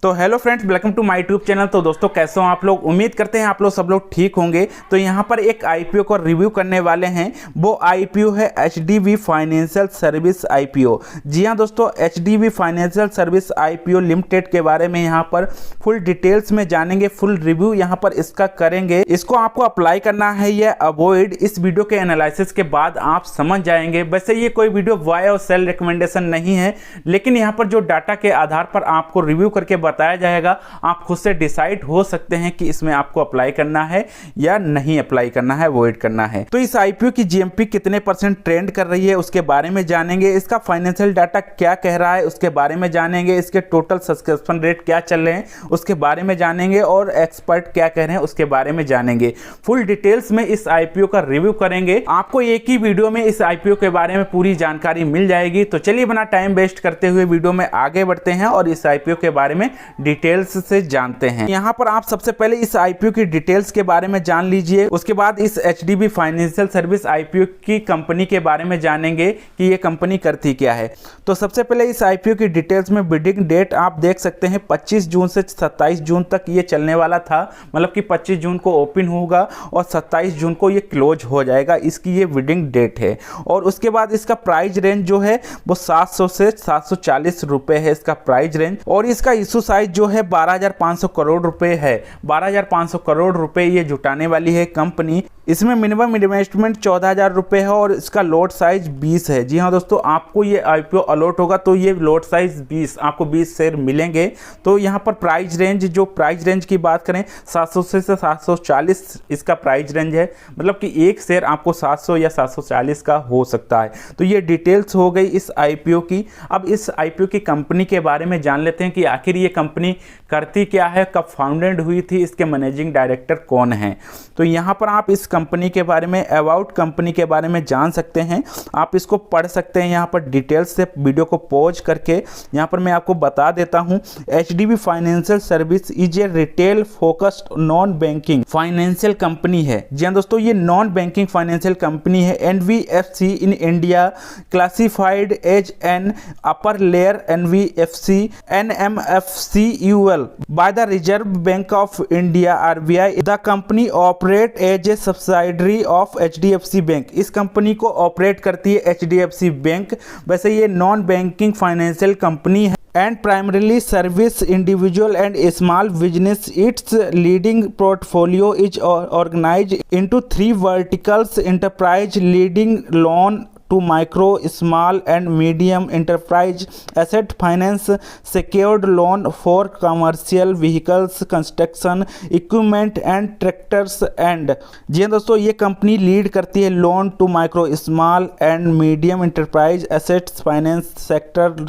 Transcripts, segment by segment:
तो hello friends, welcome to my YouTube channel. तो दोस्तों कैसे हो आप लोग? उम्मीद करते हैं आप लोग सब लोग ठीक होंगे। तो यहाँ पर एक आईपीओ को रिव्यू करने वाले हैं। वो आईपीओ है एचडीबी फाइनेंशियल सर्विस आईपीओ। जी हाँ दोस्तों, HDB financial service IPO limited के बारे में यहाँ पर फुल डिटेल्स में जानेंगे, फुल रिव्यू यहाँ पर इसका करेंगे। इसको आपको अप्लाई करना है या अवॉइड, इस वीडियो के एनालिसिस के बाद आप समझ जाएंगे। वैसे ये कोई वीडियो बाय और सेल रिकमेंडेशन नहीं है, लेकिन यहाँ पर जो डाटा के आधार पर आपको रिव्यू करके बताया जाएगा, आप खुद से डिसाइड हो सकते हैं कि इसमें आपको अप्लाई करना है या नहीं अप्लाई करना है, अवॉइड करना है। तो इस आईपीओ की जीएमपी कितने % ट्रेंड कर रही है उसके बारे में जानेंगे। इसका फाइनेंशियल डाटा क्या कह रहा है उसके बारे में जानेंगे। इसके टोटल सब्सक्रिप्शन रेट क्या चल रहे हैं उसके बारे में जानेंगे, और एक्सपर्ट क्या कह रहे हैं उसके बारे में जानेंगे। फुल डिटेल्स में इस आईपीओ का रिव्यू करेंगे। आपको एक ही वीडियो में इस आईपीओ के बारे में पूरी जानकारी मिल जाएगी। तो चलिए बिना टाइम वेस्ट करते हुए वीडियो में आगे बढ़ते हैं और इस आईपीओ के बारे में डिटेल्स से जानते हैं। यहाँ पर आप सबसे पहले इस आईपीओ की डिटेल्स के बारे में जान लीजिए। उसके बाद इस एचडीबी फाइनेंशियल सर्विस आईपीओ की कंपनी के बारे में जानेंगे कि ये कंपनी करती क्या है। तो सबसे पहले इस आईपीओ की डिटेल्स में बिडिंग डेट आप देख सकते हैं 25 जून से 27 जून तक ये चलने वाला था। मतलब कि 25 जून को ओपन होगा और 27 जून को ये क्लोज हो जाएगा, इसकी ये बिडिंग डेट है। और उसके बाद इसका प्राइस रेंज जो है वो 700 से 740 रुपए है इसका प्राइस रेंज। और इसका इशू साइज जो है 12,500 करोड़ रुपए है। 12,500 करोड़ रुपए ये जुटाने वाली है कंपनी। इसमें मिनिमम इन्वेस्टमेंट 14,000 रुपए है और इसका लॉट साइज 20 है। जी हाँ दोस्तों, आपको ये आईपीओ अलॉट होगा तो ये लॉट साइज 20, आपको 20 शेयर मिलेंगे। तो यहाँ पर प्राइस रेंज की बात करें 700 से 740 इसका प्राइस रेंज है। मतलब कि एक शेयर आपको 700 या 740 का हो सकता है। तो ये डिटेल्स हो गई इस आईपीओ की। अब इस आईपीओ की कंपनी के बारे में जान लेते हैं कि आखिर ये कंपनी करती क्या है, कब फाउंडेड हुई थी, इसके मैनेजिंग डायरेक्टर कौन है। तो यहाँ पर आप इस कंपनी के बारे में, अबाउट कंपनी के बारे में जान सकते हैं। आप इसको पढ़ सकते हैं यहाँ पर डिटेल्स से। वीडियो को पॉज करके यहाँ पर मैं आपको बता देता हूँ। HDB financial service is a retail focused non banking financial company है। जी हाँ दोस्तों, ये नॉन बैंकिंग फाइनेंशियल कंपनी है। NBFC in India classified as an upper layer NBFC NMFCUL by the Reserve Bank of India RBI. The company operate as a subsidiary of HDFC Bank. इस company को operate करती है HDFC bank. वैसे ये non banking financial company है and primarily service individual and small business. Its leading portfolio is organized into 3 verticals: enterprise leading loan to micro, small and medium enterprise, asset finance, secured loan for commercial vehicles, construction equipment and tractors and जी दोस्तों, ये कंपनी lead करती है loan to micro, small and medium enterprise, assets finance sector,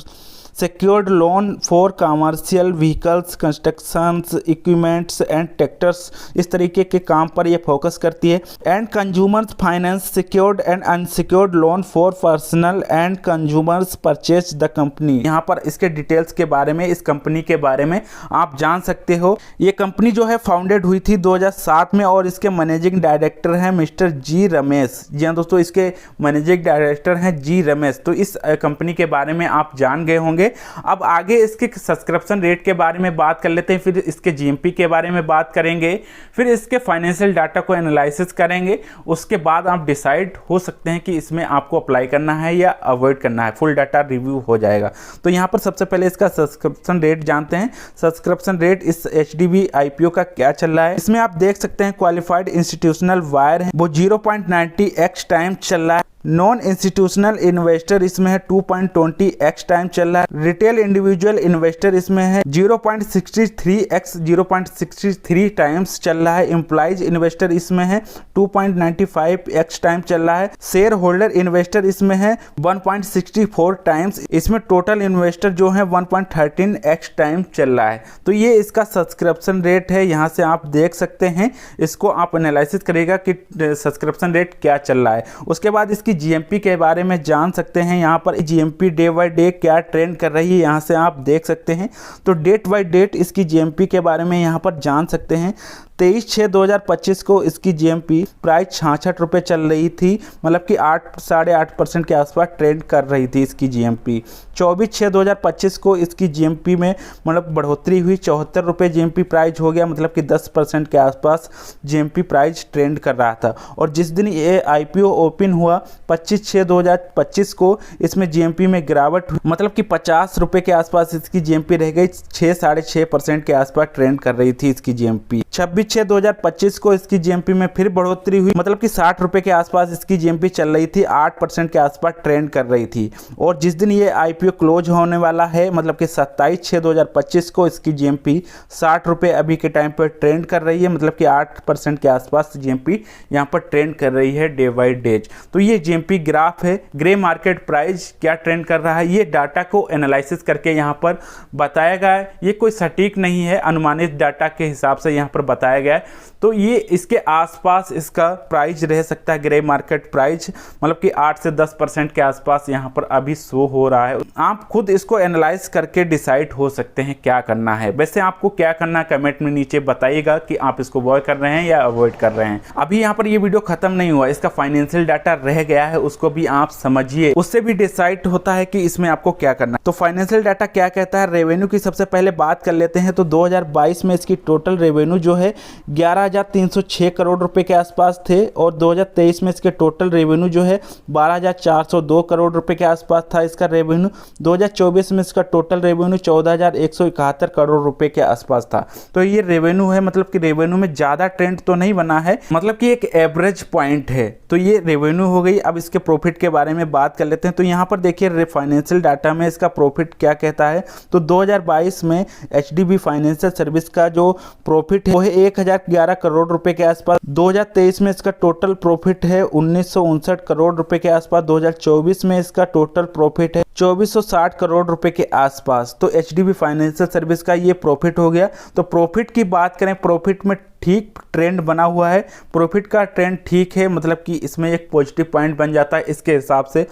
secured loan for commercial vehicles, constructions equipments and tractors। इस तरीके के काम पर ये फोकस करती है। And consumers finance, secured and unsecured loan for personal and consumers purchase the company। यहाँ पर इसके डिटेल्स के बारे में, इस कंपनी के बारे में आप जान सकते हो। ये कंपनी जो है फाउंडेड हुई थी 2007 में और इसके मैनेजिंग डायरेक्टर हैं मिस्टर जी रमेश। जी हाँ दोस्तों, इसके मैनेजिंग डायरेक्टर हैं जी रमेश। तो इस कंपनी के बारे में आप जान गए होंगे। अब आगे इसके सब्सक्रिप्शन रेट के बारे में बात कर लेते हैं, फिर इसके जीएमपी के बारे में बात करेंगे, फिर इसके फाइनेंशियल डाटा को एनालिसिस करेंगे। उसके बाद आप डिसाइड हो सकते हैं कि इसमें आपको अप्लाई करना है या अवॉइड करना है। फुल डाटा रिव्यू हो जाएगा। तो यहाँ पर सबसे पहले इसका सब्सक्रिप्शन रेट जानते हैं। सब्सक्रिप्शन रेट इस एचडीबी आईपीओ का क्या चल रहा है। इसमें आप देख सकते हैं क्वालिफाइड इंस्टीट्यूशनल वायर है वो 0.90x टाइम चल रहा है। नॉन इंस्टीट्यूशनल इन्वेस्टर इसमें है 2.20x टाइम चल रहा है। रिटेल इंडिविजुअल इन्वेस्टर इसमें है 0.63 टाइम्स चल रहा है। एम्प्लॉइज इन्वेस्टर इसमें है 2.95x टाइम चल रहा है। शेयर होल्डर इन्वेस्टर इसमें है 1.64 टाइम्स। इसमें टोटल इन्वेस्टर जो है 1.13x टाइम चल रहा है। तो ये इसका सब्सक्रिप्शन रेट है। यहाँ से आप देख सकते हैं, इसको आप एनालिसिस करेगा कि सब्सक्रिप्शन रेट क्या चल रहा है। उसके बाद इसकी जीएमपी के बारे में जान सकते हैं। यहाँ पर जीएमपी डे बाय डे क्या ट्रेंड कर रही है यहाँ से आप देख सकते हैं। तो डेट बाय डेट इसकी जीएमपी के बारे में यहाँ पर जान सकते हैं। 23/6/2025 को इसकी जीएमपी प्राइस 66 रुपये चल रही थी, मतलब कि 8-8.5% के आसपास ट्रेंड कर रही थी इसकी जीएमपी। 24/6/2025 को इसकी जीएमपी में मतलब बढ़ोतरी हुई, 74 रुपये जीएमपी प्राइस हो गया, मतलब कि 10% के आसपास जीएमपी प्राइस ट्रेंड कर रहा था। और जिस दिन ये आईपीओ ओपन हुआ 25/6/2025 को इसमें जीएमपी में गिरावट हुई, मतलब कि 50 रुपये के आसपास इसकी जीएमपी रह गई, 6-6.5% के आसपास ट्रेंड कर रही थी इसकी जीएमपी। 26/6/2025 को इसकी जीएमपी में फिर बढ़ोतरी हुई, मतलब कि 60 रुपये के आसपास इसकी जीएमपी चल रही थी, 8% के आसपास ट्रेंड कर रही थी। और जिस दिन ये आईपीओ क्लोज होने वाला है, मतलब कि 27/6/2025 को इसकी जीएमपी 60 रुपये अभी के टाइम पर ट्रेंड कर रही है, मतलब कि 8% के आसपास जीएमपी यहाँ पर ट्रेंड कर रही है डे बाई डेज। तो ये जीएमपी ग्राफ है, ग्रे मार्केट प्राइस क्या ट्रेंड कर रहा है, ये डाटा को एनालिसिस करके यहाँ पर बताया गया है। ये कोई सटीक नहीं है, अनुमानित डाटा के हिसाब से यहाँ पर बताया गया है। तो ये इसके आसपास इसका प्राइस रह सकता है, ग्रे मार्केट प्राइस, मतलब कि 8 से 10% के आसपास यहाँ पर अभी शो हो रहा है। आप खुद इसको एनालाइज करके डिसाइड हो सकते हैं क्या करना है। वैसे आपको क्या करना है कमेंट में नीचे बताइएगा कि आप इसको बाय कर रहे हैं या अवॉइड कर रहे हैं। अभी यहाँ पर ये वीडियो खत्म नहीं हुआ, इसका फाइनेंशियल डाटा रह गया है, उसको भी आप समझिए, उससे भी डिसाइड होता है कि इसमें आपको क्या करना है। तो फाइनेंशियल डाटा क्या कहता है, रेवेन्यू की सबसे पहले बात कर लेते हैं। तो 2022 में इसकी टोटल रेवेन्यू जो है 11,306 करोड़ रुपए के आसपास थे, और 2023 में इसके टोटल रेवेन्यू जो है 12,402 करोड़ रुपए के आसपास था इसका रेवेन्यू। 2024 में इसका टोटल रेवेन्यू 14,171 करोड़ रुपए के आसपास था। तो ये रेवेन्यू है, मतलब कि रेवेन्यू में ज़्यादा ट्रेंड तो नहीं बना है, मतलब कि एक एवरेज पॉइंट है। तो ये रेवेन्यू हो गई। अब इसके प्रॉफिट के बारे में बात कर लेते हैं। तो यहाँ पर देखिए फाइनेंशियल डाटा में इसका प्रॉफिट क्या कहता है। तो 2022 में एचडीबी फाइनेंशियल सर्विस का जो प्रॉफिट है वो है 1,011 करोड़ रुपए के आसपास। 2023 में इसका टोटल प्रॉफिट है 1,959 करोड़ रुपए के आसपास। 2024 में इसका टोटल प्रॉफिट है 2,460 करोड़ रुपए के आसपास। तो एचडीबी फाइनेंशियल सर्विस का ये प्रॉफिट हो गया। तो प्रॉफिट की बात करें, प्रॉफिट में ठीक ट्रेंड बना हुआ है, प्रॉफिट का ट्रेंड ठीक है, मतलब कि इसमें एक पॉजिटिव पॉइंट बन जाता है। इसके हिसाब से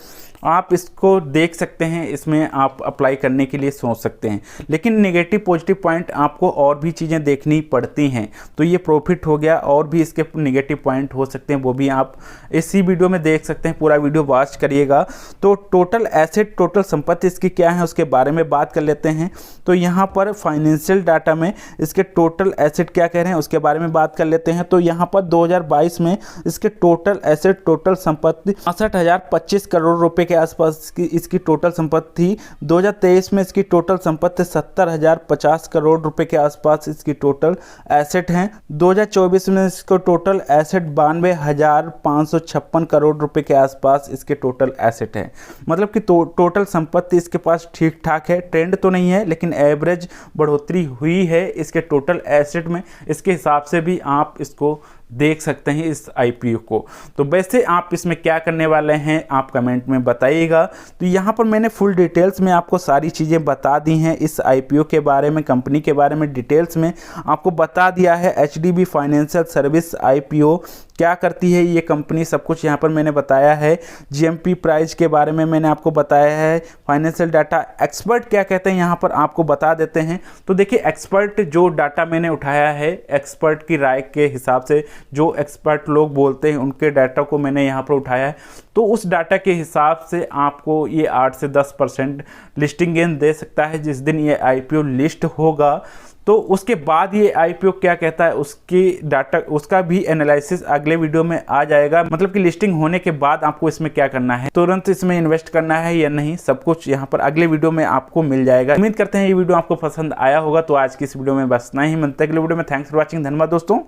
आप इसको देख सकते हैं, इसमें आप अप्लाई करने के लिए सोच सकते हैं। लेकिन नेगेटिव पॉजिटिव पॉइंट आपको और भी चीज़ें देखनी पड़ती हैं। तो ये प्रॉफिट हो गया, और भी इसके नेगेटिव पॉइंट हो सकते हैं, वो भी आप इसी वीडियो में देख सकते हैं। पूरा वीडियो वॉच करिएगा। तो टोटल एसेट, टोटल संपत्ति इसकी क्या है उसके बारे में बात कर लेते हैं। तो यहाँ पर फाइनेंशियल डाटा में इसके टोटल एसेट क्या कह रहे हैं उसके बारे में बात कर लेते हैं। तो यहाँ पर 2022 में इसके टोटल एसेट, टोटल संपत्ति 62,025 करोड़ रुपए के आसपास की इसकी टोटल संपत्ति थी। 2023 में इसकी टोटल संपत्ति 70,050 करोड़ रुपए के आसपास इसकी टोटल एसेट हैं। 2024 में इसको टोटल एसेट 92,556 करोड़ रुपए के आसपास इसके टोटल एसेट है। मतलब कि टोटल संपत्ति इसके पास ठीक ठाक है, ट्रेंड तो नहीं है, लेकिन एवरेज बढ़ोतरी हुई है इसके टोटल एसेट में। इसके हिसाब से भी आप इसको देख सकते हैं इस आईपीओ को। तो वैसे आप इसमें क्या करने वाले हैं आप कमेंट में बताइएगा। तो यहाँ पर मैंने फुल डिटेल्स में आपको सारी चीज़ें बता दी हैं, इस आईपीओ के बारे में, कंपनी के बारे में डिटेल्स में आपको बता दिया है। एचडीबी फाइनेंशियल सर्विस आईपीओ क्या करती है ये कंपनी, सब कुछ यहाँ पर मैंने बताया है। जीएमपी प्राइस के बारे में मैंने आपको बताया है। फाइनेंशियल डाटा एक्सपर्ट क्या कहते हैं यहाँ पर आपको बता देते हैं। तो देखिए, एक्सपर्ट जो डाटा मैंने उठाया है, एक्सपर्ट की राय के हिसाब से जो एक्सपर्ट लोग बोलते हैं उनके डाटा को मैंने यहाँ पर उठाया है। तो उस डाटा के हिसाब से आपको ये 8 से 10% लिस्टिंग गेन दे सकता है जिस दिन ये आईपीओ लिस्ट होगा। तो उसके बाद ये आईपीओ क्या कहता है उसकी डाटा, उसका भी एनालिसिस अगले वीडियो में आ जाएगा। मतलब कि लिस्टिंग होने के बाद आपको इसमें क्या करना है, तुरंत इसमें इन्वेस्ट करना है या नहीं, सब कुछ यहाँ पर अगले वीडियो में आपको मिल जाएगा। उम्मीद करते हैं ये वीडियो आपको पसंद आया होगा। तो आज की इस वीडियो में बस इतना ही, मिलते हैं अगले वीडियो में। थैंक्स फॉर वॉचिंग, धन्यवाद दोस्तों।